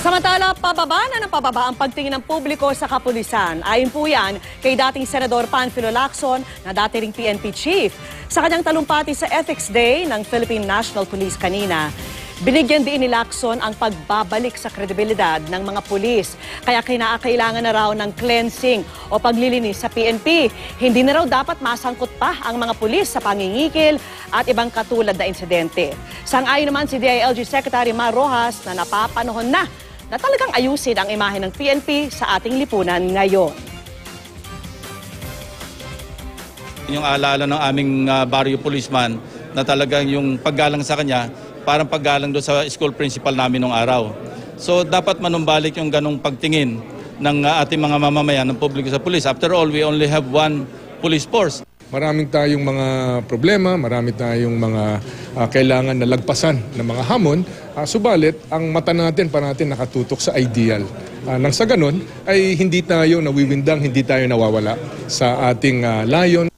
Samantala, pababa na ng pababa ang pagtingin ng publiko sa kapulisan. Ayon po yan kay dating Senador Panfilo Lacson na dati ring PNP chief. Sa kanyang talumpati sa Ethics Day ng Philippine National Police kanina, binigyan din ni Lacson ang pagbabalik sa kredibilidad ng mga pulis. Kaya kinakailangan na raw ng cleansing o paglilinis sa PNP. Hindi na raw dapat masangkot pa ang mga pulis sa pangingikil at ibang katulad na insidente. Sang-ayon naman si DILG Secretary Mar Rojas na napapanahon na talagang ayusin ang imahe ng PNP sa ating lipunan ngayon. Yung alaala ng aming barrio policeman na talagang yung paggalang sa kanya, parang paggalang doon sa school principal namin nung araw. So dapat manumbalik yung ganong pagtingin ng ating mga mamamayan ng publiko sa police. After all, we only have one police force. Maraming tayong mga problema, marami tayong mga kailangan na lagpasan ng mga hamon. Subalit, ang mata natin nakatutok sa ideal. Nang sa ganun ay hindi tayo nawiwindang, hindi tayo nawawala sa ating layon.